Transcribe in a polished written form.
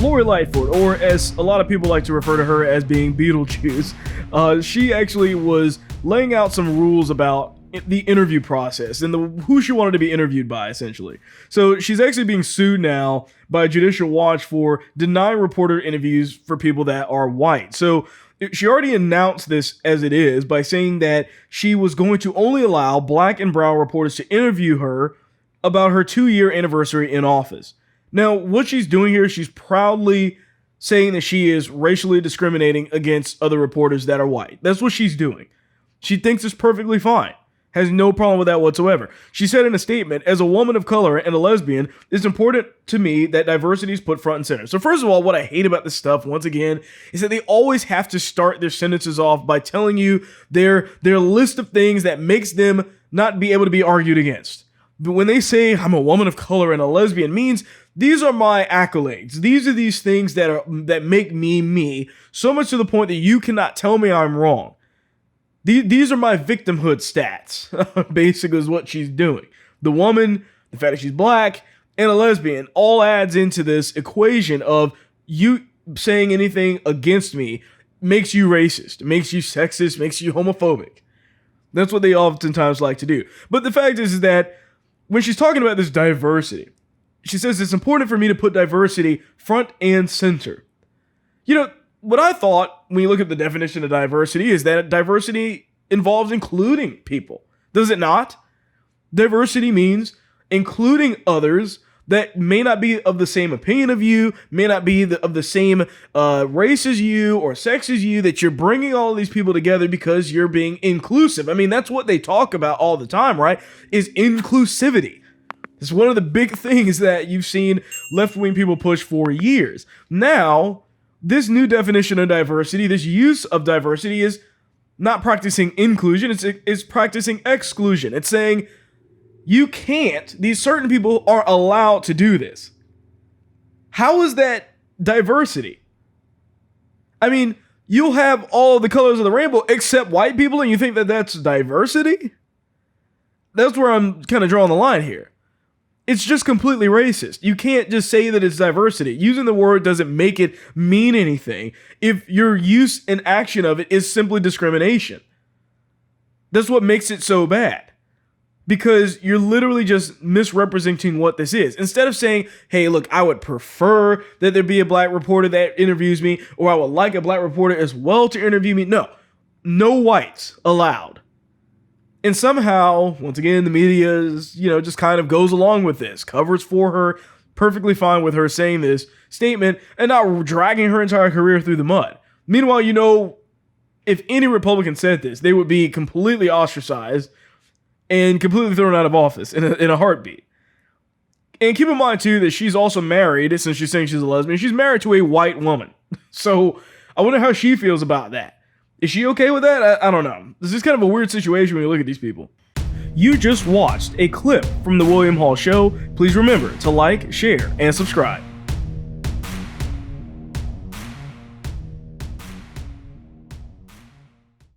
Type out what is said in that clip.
Lori Lightfoot, or as a lot of people like to refer to her as being Beetlejuice, she actually was laying out some rules about the interview process and who she wanted to be interviewed by, essentially. So she's actually being sued now by Judicial Watch for denying reporter interviews for people that are white. So she already announced this as it is by saying that she was going to only allow black and brown reporters to interview her about her 2-year anniversary in office. Now, what she's doing here, she's proudly saying that she is racially discriminating against other reporters that are white. That's what she's doing. She thinks it's perfectly fine. Has no problem with that whatsoever. She said in a statement, as a woman of color and a lesbian, it's important to me that diversity is put front and center. So first of all, what I hate about this stuff, once again, is that they always have to start their sentences off by telling you their list of things that makes them not be able to be argued against. But when they say I'm a woman of color and a lesbian, means these are my accolades. These are these things that make me me, so much to the point that you cannot tell me I'm wrong. These are my victimhood stats, basically is what she's doing. The woman, the fact that she's black, and a lesbian all adds into this equation of you saying anything against me makes you racist, makes you sexist, makes you homophobic. That's what they oftentimes like to do. But the fact is that when she's talking about this diversity, she says it's important for me to put diversity front and center. You know, what I thought when you look at the definition of diversity is that diversity involves including people. Does it not? Diversity means including others that may not be of the same opinion of you, may not be of the same race as you or sex as you, that you're bringing all of these people together because you're being inclusive. I mean, that's what they talk about all the time, right? Is inclusivity. It's one of the big things that you've seen left-wing people push for years. Now, this new definition of diversity, this use of diversity is not practicing inclusion, it's practicing exclusion. It's saying you can't, these certain people are allowed to do this. How is that diversity? I mean, you'll have all the colors of the rainbow except white people and you think that that's diversity? That's where I'm kind of drawing the line here. It's just completely racist. You can't just say that it's diversity. Using the word doesn't make it mean anything if your use and action of it is simply discrimination. That's what makes it so bad. Because you're literally just misrepresenting what this is. Instead of saying, hey, look, I would prefer that there be a black reporter that interviews me, or I would like a black reporter as well to interview me. No whites allowed. And somehow, once again, the media is, just kind of goes along with this, covers for her, perfectly fine with her saying this statement and not dragging her entire career through the mud. Meanwhile, if any Republican said this, they would be completely ostracized and completely thrown out of office in a heartbeat. And keep in mind, too, that she's also married, since she's saying she's a lesbian, she's married to a white woman. So I wonder how she feels about that. Is she okay with that? I don't know. This is kind of a weird situation when you look at these people. You just watched a clip from The William Hall Show. Please remember to like, share, and subscribe.